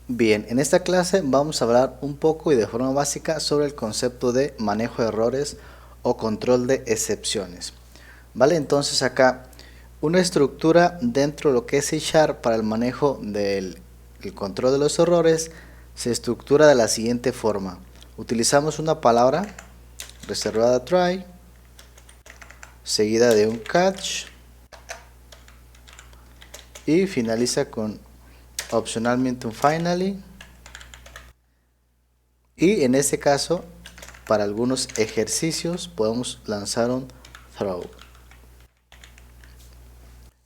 Bien, en esta clase vamos a hablar un poco y de forma básica sobre el concepto de manejo de errores o control de excepciones. Vale, entonces acá una estructura dentro de lo que es C# para el manejo del control de los errores se estructura de la siguiente forma. Utilizamos una palabra reservada try, seguida de un catch y finaliza con opcionalmente un finally. Y en este caso, para algunos ejercicios podemos lanzar un throw.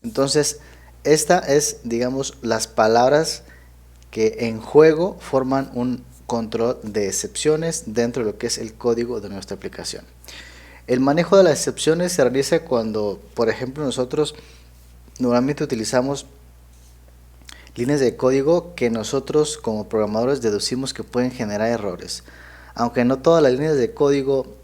Entonces, esta es, digamos, las palabras que en juego forman un control de excepciones dentro de lo que es el código de nuestra aplicación. El manejo de las excepciones se realiza cuando, por ejemplo, nosotros normalmente utilizamos líneas de código que nosotros como programadores deducimos que pueden generar errores. Aunque no todas las líneas de código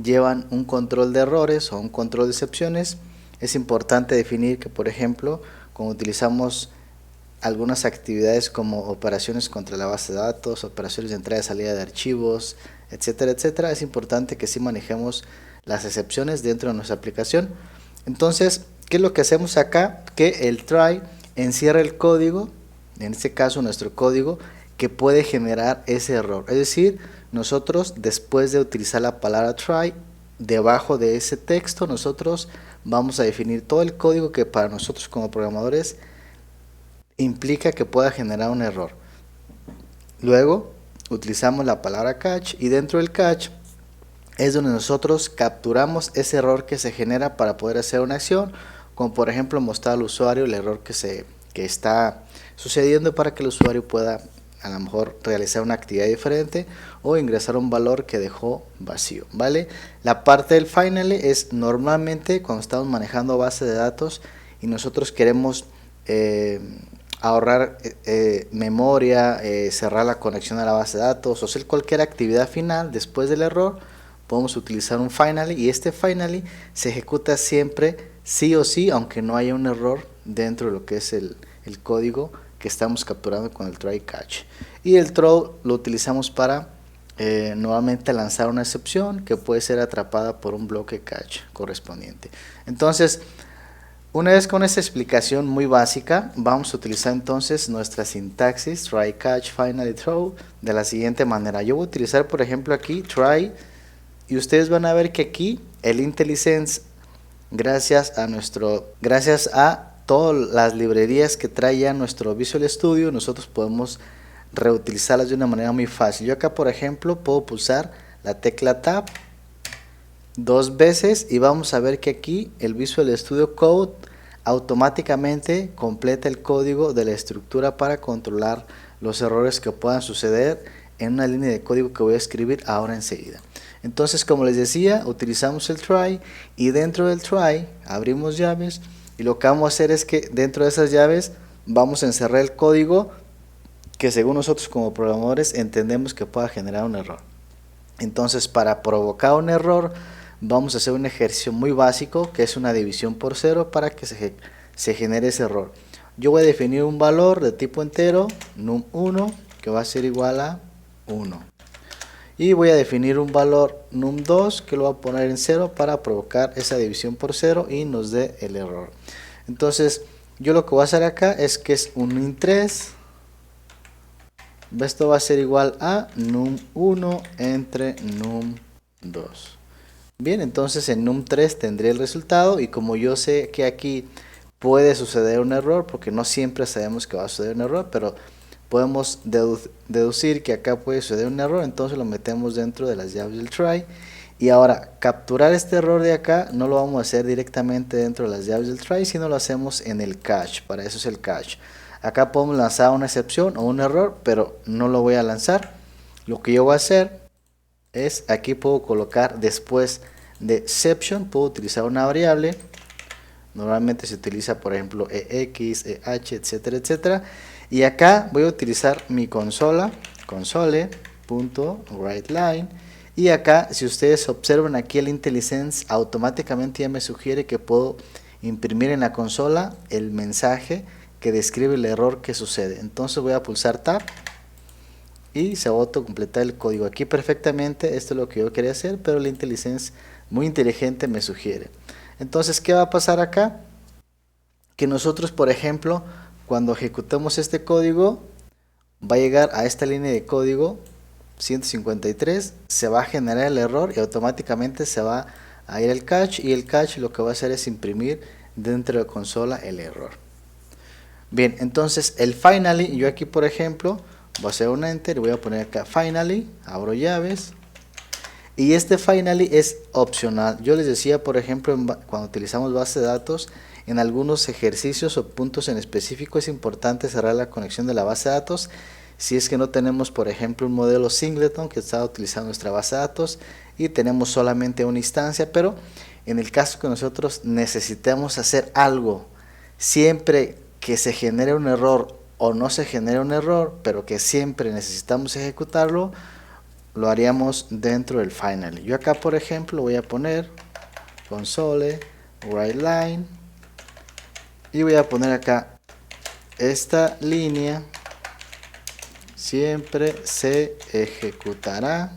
llevan un control de errores o un control de excepciones, es importante definir que, por ejemplo, cuando utilizamos algunas actividades como operaciones contra la base de datos, operaciones de entrada y salida de archivos, etcétera, etcétera, es importante que sí manejemos las excepciones dentro de nuestra aplicación. Entonces, ¿qué es lo que hacemos acá? Que el try encierra el código, en este caso nuestro código, que puede generar ese error. Es decir, nosotros después de utilizar la palabra try, debajo de ese texto nosotros vamos a definir todo el código que para nosotros como programadores implica que pueda generar un error. Luego utilizamos la palabra catch y dentro del catch es donde nosotros capturamos ese error que se genera para poder hacer una acción, como por ejemplo mostrar al usuario el error que está sucediendo para que el usuario pueda a lo mejor realizar una actividad diferente o ingresar un valor que dejó vacío, ¿vale? La parte del finally es normalmente cuando estamos manejando base de datos y nosotros queremos ahorrar memoria, cerrar la conexión a la base de datos o hacer cualquier actividad final después del error, podemos utilizar un finally y este finally se ejecuta siempre sí o sí, aunque no haya un error dentro de lo que es el código que estamos capturando con el try catch. Y el throw lo utilizamos para nuevamente lanzar una excepción que puede ser atrapada por un bloque catch correspondiente. Entonces, una vez con esta explicación muy básica, vamos a utilizar entonces nuestra sintaxis try, catch, finally, throw de la siguiente manera. Yo voy a utilizar por ejemplo aquí try y ustedes van a ver que aquí el IntelliSense, gracias a todas las librerías que trae ya nuestro Visual Studio, nosotros podemos reutilizarlas de una manera muy fácil. Yo acá por ejemplo puedo pulsar la tecla Tab dos veces y vamos a ver que aquí el Visual Studio Code automáticamente completa el código de la estructura para controlar los errores que puedan suceder en una línea de código que voy a escribir ahora enseguida. Entonces, como les decía, utilizamos el try y dentro del try abrimos llaves y lo que vamos a hacer es que dentro de esas llaves vamos a encerrar el código que según nosotros como programadores entendemos que pueda generar un error. Entonces, para provocar un error vamos a hacer un ejercicio muy básico que es una división por cero para que se genere ese error. Yo voy a definir un valor de tipo entero, num1, que va a ser igual a 1. Y voy a definir un valor num2 que lo voy a poner en 0 para provocar esa división por 0 y nos dé el error. Entonces, yo lo que voy a hacer acá es que es un int3. Esto va a ser igual a num1 entre num2. Bien, entonces en num3 tendré el resultado y como yo sé que aquí puede suceder un error, porque no siempre sabemos que va a suceder un error, pero podemos deducir que acá puede suceder un error, entonces lo metemos dentro de las llaves del try. Y ahora, capturar este error de acá no lo vamos a hacer directamente dentro de las llaves del try, sino lo hacemos en el catch, para eso es el catch. Acá podemos lanzar una excepción o un error, pero no lo voy a lanzar. Lo que yo voy a hacer es, aquí puedo colocar después de exception, puedo utilizar una variable, normalmente se utiliza por ejemplo ex, eh, etcétera, etcétera, y acá voy a utilizar mi console.writeLine, y acá si ustedes observan aquí el IntelliSense automáticamente ya me sugiere que puedo imprimir en la consola el mensaje que describe el error que sucede. Entonces voy a pulsar Tab y se va a autocompletar el código. Aquí perfectamente esto es lo que yo quería hacer, pero la IntelliSense muy inteligente me sugiere. Entonces, ¿qué va a pasar acá? Que nosotros, por ejemplo, cuando ejecutemos este código, va a llegar a esta línea de código 153, se va a generar el error y automáticamente se va a ir al cache, y el cache lo que va a hacer es imprimir dentro de consola el error. Bien, entonces el finally, yo aquí por ejemplo voy a hacer un enter y voy a poner acá finally, abro llaves, y este finally es opcional. Yo les decía, por ejemplo, cuando utilizamos base de datos, en algunos ejercicios o puntos en específico es importante cerrar la conexión de la base de datos si es que no tenemos, por ejemplo, un modelo singleton que está utilizando nuestra base de datos y tenemos solamente una instancia. Pero en el caso que nosotros necesitemos hacer algo, siempre que se genere un error o no se genere un error, pero que siempre necesitamos ejecutarlo, lo haríamos dentro del finally. Yo acá, por ejemplo, voy a poner console writeLine y voy a poner acá esta línea siempre se ejecutará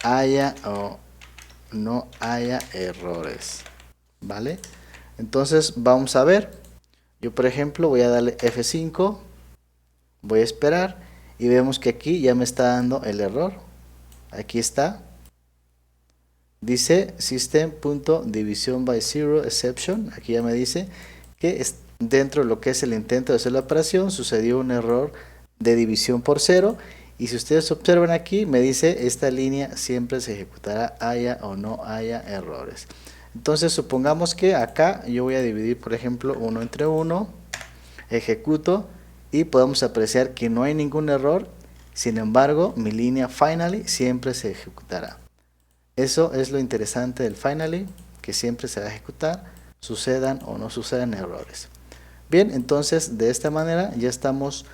haya o no haya errores, ¿vale? Entonces vamos a ver. Yo por ejemplo voy a darle F5, voy a esperar y vemos que aquí ya me está dando el error. Aquí está, dice system.division by zero exception. Aquí ya me dice que dentro de lo que es el intento de hacer la operación sucedió un error de división por cero, y si ustedes observan aquí me dice esta línea siempre se ejecutará haya o no haya errores. Entonces supongamos que acá yo voy a dividir por ejemplo 1 entre 1, ejecuto y podemos apreciar que no hay ningún error. Sin embargo, mi línea finally siempre se ejecutará. Eso es lo interesante del finally, que siempre se va a ejecutar, sucedan o no sucedan errores. Bien, entonces de esta manera ya estamos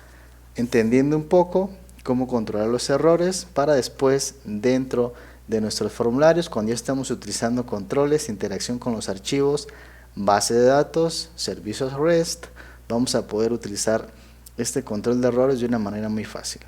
entendiendo un poco cómo controlar los errores para después dentro de nuestros formularios, cuando ya estamos utilizando controles, interacción con los archivos, base de datos, servicios REST, vamos a poder utilizar este control de errores de una manera muy fácil.